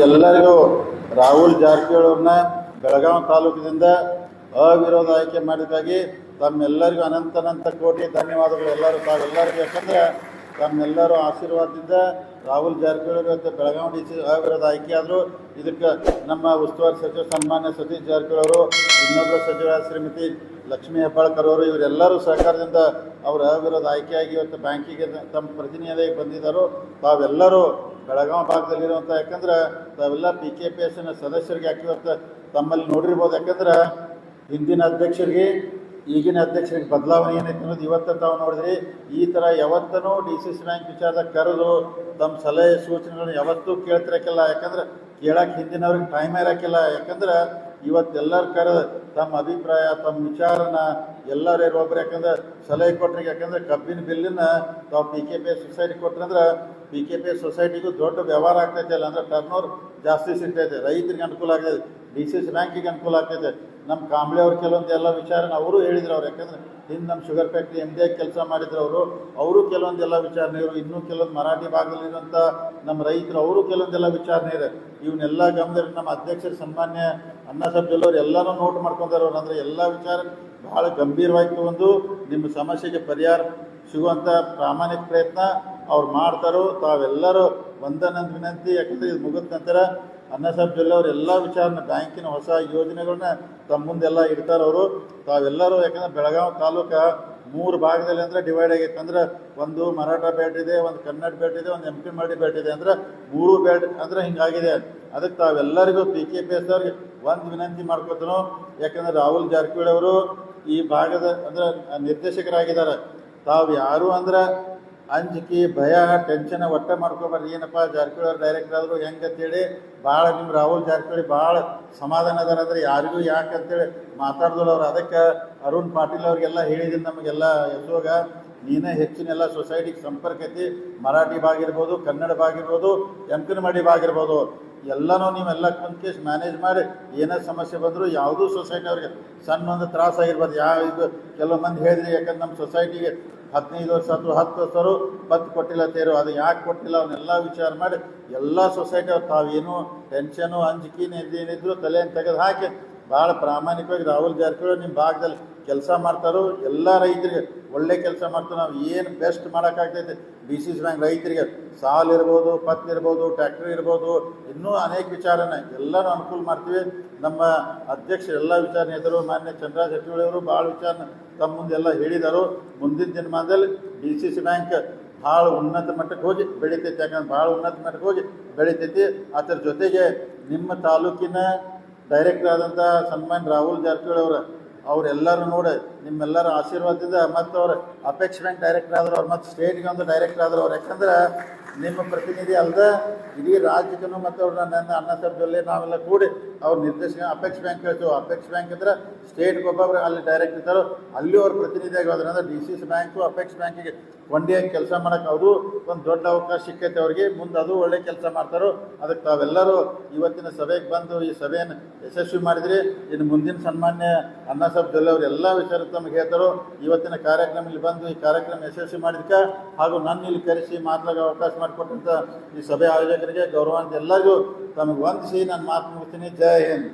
ತಮಗೆಲ್ಲರಿಗೂ ರಾಹುಲ್ ಜಾರಕಿಹೊಳಿ ಅವ್ರನ್ನ ಬೆಳಗಾವಿ ತಾಲೂಕಿನಿಂದ ಅವಿರೋಧ ಆಯ್ಕೆ ಮಾಡಿದಾಗಿ ತಮ್ಮೆಲ್ಲರಿಗೂ ಅನಂತ ಕೋಟಿ ಧನ್ಯವಾದಗಳು. ತಾವೆಲ್ಲರಿಗೂ ಯಾಕಂದರೆ ತಮ್ಮೆಲ್ಲರೂ ಆಶೀರ್ವಾದದಿಂದ ರಾಹುಲ್ ಜಾರಕಿಹೊಳಿ ಇವತ್ತು ಬೆಳಗಾವಿ DC ಅವಿರೋಧ ಆಯ್ಕೆ ಆದರು. ಇದಕ್ಕೆ ನಮ್ಮ ಉಸ್ತುವಾರಿ ಸಚಿವ ಸನ್ಮಾನ್ಯ ಸತೀಶ್ ಜಾರಕಿಹೊಳಿ ಅವರು, ಇನ್ನೊಬ್ಬ ಸಚಿವ ಶ್ರೀಮತಿ ಲಕ್ಷ್ಮೀ ಹೆಬ್ಬಾಳ್ಕರ್ ಅವರು, ಇವರೆಲ್ಲರೂ ಸಹಕಾರದಿಂದ ಅವರು ಅವಿರೋಧ ಆಯ್ಕೆಯಾಗಿ ಇವತ್ತು ಬ್ಯಾಂಕಿಗೆ ತಮ್ಮ ಪ್ರತಿನಿಧಿಯಾಗಿ ಬಂದಿದ್ದರು. ತಾವೆಲ್ಲರೂ ಬೆಳಗಾವಿ ಭಾಗದಲ್ಲಿರುವಂಥ, ಯಾಕಂದ್ರೆ ತಾವೆಲ್ಲ PKPSನ ಸದಸ್ಯರಿಗೆ ಇವತ್ತು ತಮ್ಮಲ್ಲಿ ನೋಡಿರ್ಬೋದು. ಯಾಕಂದ್ರೆ ಹಿಂದಿನ ಅಧ್ಯಕ್ಷರಿಗೆ ಈಗಿನ ಅಧ್ಯಕ್ಷರಿಗೆ ಬದಲಾವಣೆ ಏನೈತೆ ಅನ್ನೋದು ಇವತ್ತು ತಾವು ನೋಡಿದ್ರಿ. ಈ ಥರ ಯಾವತ್ತೂ DCC ಬ್ಯಾಂಕ್ ವಿಚಾರದಾಗ ಕರೆದು ತಮ್ಮ ಸಲಹೆ ಸೂಚನೆಗಳನ್ನ ಯಾವತ್ತೂ ಕೇಳ್ತಿರಕ್ಕಿಲ್ಲ. ಯಾಕಂದ್ರೆ ಕೇಳಕ್ಕೆ ಹಿಂದಿನವ್ರಿಗೆ ಟೈಮ್ ಇರೋಕ್ಕಿಲ್ಲ. ಯಾಕಂದ್ರೆ ಇವತ್ತೆಲ್ಲರೂ ಕರೆದು ತಮ್ಮ ಅಭಿಪ್ರಾಯ, ತಮ್ಮ ವಿಚಾರನ ಎಲ್ಲರೂ ಒಬ್ಬರು ಯಾಕಂದ್ರೆ ಸಲಹೆ ಕೊಟ್ಟರೆ, ಯಾಕಂದ್ರೆ ಕಬ್ಬಿನ ಬಿಲ್ಲನ್ನು ತಾವು PKPS ಸೊಸೈಟಿ ಕೊಟ್ಟರೆ PKPS ಸೊಸೈಟಿಗೂ ದೊಡ್ಡ ವ್ಯವಹಾರ ಆಗ್ತೈತೆ ಅಲ್ಲ, ಅಂದ್ರೆ ಟರ್ನ್ ಜಾಸ್ತಿ ಸಿಗ್ತೈತೆ, ರೈತರಿಗೆ ಅನುಕೂಲ ಆಗ್ತೈತೆ, DCC ಬ್ಯಾಂಕಿಗೆ ಅನುಕೂಲ ಆಗ್ತೈತೆ. ನಮ್ಮ ಕಾಂಬ್ಳೆ ಅವ್ರು ಕೆಲವೊಂದು ಎಲ್ಲ ವಿಚಾರನ ಅವರು ಹೇಳಿದ್ರು. ಅವ್ರು ಯಾಕಂದ್ರೆ ಹಿಂದೆ ನಮ್ಮ ಶುಗರ್ ಫ್ಯಾಕ್ಟ್ರಿ MD ಕೆಲಸ ಮಾಡಿದ್ರು ಅವರು ಕೆಲವೊಂದೆಲ್ಲ ವಿಚಾರಣೆ ಇವರು, ಇನ್ನೂ ಕೆಲವೊಂದು ಮರಾಠಿ ಭಾಗದಲ್ಲಿರುವಂಥ ನಮ್ಮ ರೈತರು ಅವರು ಕೆಲವೊಂದೆಲ್ಲ ವಿಚಾರಣೆ ಇದೆ. ಇವನ್ನೆಲ್ಲ ಗಮನದಲ್ಲಿ ನಮ್ಮ ಅಧ್ಯಕ್ಷರು ಸನ್ಮಾನ್ಯ ಅಣ್ಣಾಸಾಹೇಬ್ ಜೊಲ್ಲೆ ಎಲ್ಲರೂ ನೋಟ್ ಮಾಡ್ಕೊಂಡಾರ. ಅಂದರೆ ಎಲ್ಲ ವಿಚಾರ ಬಹಳ ಗಂಭೀರವಾಗಿ ಒಂದು ನಿಮ್ಮ ಸಮಸ್ಯೆಗೆ ಪರಿಹಾರ ಸಿಗುವಂಥ ಪ್ರಾಮಾಣಿಕ ಪ್ರಯತ್ನ ಅವ್ರು ಮಾಡ್ತಾರೋ. ತಾವೆಲ್ಲರೂ ಒಂದನ್ನೊಂದು ವಿನಂತಿ, ಯಾಕಂದರೆ ಇದು ಮುಗಿದ ನಂತರ ಅಣ್ಣಾಸಾಹೇಬ್ ಜೊಲ್ಲೆ ಅವರು ಎಲ್ಲ ವಿಚಾರನ ಬ್ಯಾಂಕಿನ ಹೊಸ ಯೋಜನೆಗಳನ್ನ ತಮ್ಮ ಮುಂದೆಲ್ಲ ಇಡ್ತಾರೆ ಅವರು. ತಾವೆಲ್ಲರೂ ಯಾಕಂದ್ರೆ ಬೆಳಗಾವಿ ತಾಲೂಕು 3 ಭಾಗದಲ್ಲಿ ಅಂದರೆ ಡಿವೈಡ್ ಆಗೈತೆ. ಅಂದ್ರೆ ಒಂದು ಮರಾಠ ಬೆಲ್ಟ್ ಇದೆ, ಒಂದು ಕನ್ನಡ ಬೆಲ್ಟ್ ಇದೆ, ಒಂದು MP ಮಾಡಿ ಬೆಲ್ಟ್ ಇದೆ. ಅಂದ್ರೆ 3 ಬೆಲ್ಟ್ ಅಂದ್ರೆ ಹಿಂಗಾಗಿದೆ. ಅದಕ್ಕೆ ತಾವೆಲ್ಲರಿಗೂ PKPS ಅವ್ರಿಗೆ ಒಂದು ವಿನಂತಿ ಮಾಡ್ಕೊತನು. ಯಾಕಂದ್ರೆ ರಾಹುಲ್ ಜಾರಕಿಹೊಳಿ ಅವರು ಈ ಭಾಗದ ಅಂದ್ರೆ ನಿರ್ದೇಶಕರಾಗಿದ್ದಾರೆ. ತಾವು ಯಾರು ಅಂದ್ರೆ ಅಂಜಿಕೆ ಭಯ ಟೆನ್ಷನ್ ಒಟ್ಟೆ ಮಾಡ್ಕೊಬಾರ್ದು. ಏನಪ್ಪ ಜಾರಕಿಹೊಳಿ ಅವ್ರು ಡೈರೆಕ್ಟರ್ ಆದರು ಹೆಂಗಂತೇಳಿ ಭಾಳ ನಿಮ್ಮ ರಾಹುಲ್ ಜಾರಕಿಹೊಳಿ ಭಾಳ ಸಮಾಧಾನ ಅದಾರ ಅಂದರೆ ಯಾರಿಗೂ ಯಾಕಂತೇಳಿ ಮಾತಾಡ್ದಲ್ಲ ಅವ್ರು. ಅದಕ್ಕೆ ಅರುಣ್ ಪಾಟೀಲ್ ಅವ್ರಿಗೆಲ್ಲ ಹೇಳಿದ್ದೀನಿ, ನಮಗೆಲ್ಲ ಯಶೋಗ ನೀನೇ ಹೆಚ್ಚಿನೆಲ್ಲ ಸೊಸೈಟಿಗೆ ಸಂಪರ್ಕ ಐತಿ, ಮರಾಠಿ ಭಾಗ ಇರ್ಬೋದು, ಕನ್ನಡ ಭಾಗ ಇರ್ಬೋದು, ಮಾಡಿ ಭಾಗ ಇರ್ಬೋದು, ಎಲ್ಲನೂ ನೀವೆಲ್ಲ ಕುಂತ್ಕೇಶ್ ಮ್ಯಾನೇಜ್ ಮಾಡಿ ಏನೇ ಸಮಸ್ಯೆ ಬಂದರೂ ಯಾವುದೂ ಸೊಸೈಟಿ ಅವ್ರಿಗೆ ಸಣ್ಣ ಒಂದು ತ್ರಾಸಾಗಿರ್ಬೋದು. ಇದು ಕೆಲವು ಮಂದಿ ಹೇಳಿದ್ರಿ, ಯಾಕಂದ್ರೆ ನಮ್ಮ ಸೊಸೈಟಿಗೆ 15 ವರ್ಷ ಅಥವಾ 10 ವರ್ಷರು ಪತ್ತು ಕೊಟ್ಟಿಲ್ಲ ತೇರು, ಅದು ಯಾಕೆ ಕೊಟ್ಟಿಲ್ಲ ಅವನ್ನೆಲ್ಲ ವಿಚಾರ ಮಾಡಿ ಎಲ್ಲ ಸೊಸೈಟಿ ಅವ್ರು ತಾವೇನು ಟೆನ್ಷನು ಅಂಜಿಕೆ ಏನಿದ್ರು ತಲೆಯನ್ನು ತೆಗೆದು ಹಾಕಿ ಭಾಳ ಪ್ರಾಮಾಣಿಕವಾಗಿ ರಾಹುಲ್ ಜಾರಕಿಹೊಳಿ ನಿಮ್ಮ ಭಾಗದಲ್ಲಿ ಕೆಲಸ ಮಾಡ್ತಾರೋ. ಎಲ್ಲ ರೈತರಿಗೆ ಒಳ್ಳೆ ಕೆಲಸ ಮಾಡ್ತಾರೆ. ನಾವು ಏನು ಬೆಸ್ಟ್ ಮಾಡೋಕ್ಕಾಗ್ತೈತೆ DCC ಬ್ಯಾಂಕ್ ರೈತರಿಗೆ ಸಾಲ ಇರ್ಬೋದು, ಪತ್ತು ಇರ್ಬೋದು, ಟ್ಯಾಕ್ಟ್ರಿ ಇರ್ಬೋದು, ಇನ್ನೂ ಅನೇಕ ವಿಚಾರನ ಎಲ್ಲನೂ ಅನುಕೂಲ ಮಾಡ್ತೀವಿ. ನಮ್ಮ ಅಧ್ಯಕ್ಷರು ಎಲ್ಲ ವಿಚಾರ ಎದುರು ಮಾನ್ಯ ಚಂದ್ರರಾಜ್ ಹಟ್ಟಿಹೊಳಿ ಅವರು ಭಾಳ ವಿಚಾರನ ತಮ್ಮ ಮುಂದೆಲ್ಲ ಹೇಳಿದರು. ಮುಂದಿನ ದಿನಮಾನದಲ್ಲಿ DCC ಬ್ಯಾಂಕ್ ಭಾಳ ಉನ್ನತ ಮಟ್ಟಕ್ಕೆ ಹೋಗಿ ಬೆಳಿತೈತಿ. ಯಾಕಂದ್ರೆ ಭಾಳ ಉನ್ನತ ಮಟ್ಟಕ್ಕೆ ಹೋಗಿ ಬೆಳಿತೈತಿ. ಅದರ ಜೊತೆಗೆ ನಿಮ್ಮ ತಾಲೂಕಿನ ಡೈರೆಕ್ಟರ್ ಆದಂಥ ಸನ್ಮಾನ್ಯ ರಾಹುಲ್ ಜಾರಕಿಹೊಳಿ ಅವರೆಲ್ಲರೂ ನೋಡಿ ನಿಮ್ಮೆಲ್ಲರ ಆಶೀರ್ವಾದದಿಂದ ಮತ್ತು ಅವ್ರು ಅಪೆಕ್ಸ್ ಬ್ಯಾಂಕ್ ಡೈರೆಕ್ಟರ್ ಆದ್ರು ಅವ್ರು, ಮತ್ತು ಸ್ಟೇಟ್ಗೆ ಒಂದು ಡೈರೆಕ್ಟರ್ ಆದ್ರು ಅವ್ರು. ಯಾಕಂದ್ರೆ ನಿಮ್ಮ ಪ್ರತಿನಿಧಿ ಅಲ್ಲದೆ ಇಡೀ ರಾಜ್ಯಕ್ಕೂ ಮತ್ತು ಅವ್ರು ನನ್ನ ಅಣ್ಣಾಸಾಹೇಬ್ ಜೊಲ್ಲೆ ನಾವೆಲ್ಲ ಕೂಡಿ ಅವ್ರ ನಿರ್ದೇಶಕ ಅಪೆಕ್ಸ್ ಬ್ಯಾಂಕ್ ಹೇಳ್ತೀವಿ. ಅಪೆಕ್ಸ್ ಬ್ಯಾಂಕ್ ಅಂದ್ರೆ ಸ್ಟೇಟ್ಗೆ ಒಬ್ಬೊಬ್ರು ಅಲ್ಲಿ ಡೈರೆಕ್ಟ್ ಇರ್ತಾರೋ, ಅಲ್ಲಿ ಅವ್ರ ಪ್ರತಿನಿಧಿಯಾಗಿ ಹೋದ್ರೆ ಅಂದ್ರೆ DCC ಬ್ಯಾಂಕು ಅಪೆಕ್ಸ್ ಬ್ಯಾಂಕಿಗೆ ಕೊಂಡಿಯಾಗಿ ಕೆಲಸ ಮಾಡೋಕೆ ಅದು ಒಂದು ದೊಡ್ಡ ಅವಕಾಶ ಸಿಕ್ಕೈತೆ ಅವ್ರಿಗೆ. ಮುಂದೆ ಅದು ಒಳ್ಳೆ ಕೆಲಸ ಮಾಡ್ತಾರೋ. ಅದಕ್ಕೆ ತಾವೆಲ್ಲರೂ ಇವತ್ತಿನ ಸಭೆಗೆ ಬಂದು ಈ ಸಭೆಯನ್ನು ಯಶಸ್ವಿ ಮಾಡಿದ್ರಿ. ಇನ್ನು ಮುಂದಿನ ಸನ್ಮಾನ್ಯ ಅಣ್ಣಾಸಾಹೇಬ್ ಜೊಲ್ಲೆ ಅವರು ಎಲ್ಲ ವಿಚಾರ ತಮಗೆ ಹೇಳ್ತಾರೋ. ಇವತ್ತಿನ ಕಾರ್ಯಕ್ರಮದಲ್ಲಿ ಬಂದು ಈ ಕಾರ್ಯಕ್ರಮ ಯಶಸ್ವಿ ಮಾಡಿದ್ಕೆ ಹಾಗೂ ನನ್ನ ಇಲ್ಲಿ ಕರೆಸಿ ಮಾತನಾಡೋ ಅವಕಾಶ ಮಾಡಿಕೊಟ್ಟಂಥ ಈ ಸಭೆ ಆಯೋಜಕರಿಗೆ ಗೌರವಾನ್ವಿತ ಎಲ್ಲರಿಗೂ ತಮಗೆ ವಂದಿಸಿ ನನ್ನ ಮಾತು ಮುಗಿಸ್ತೀನಿ. ಜೈ ಹಿಂದ್.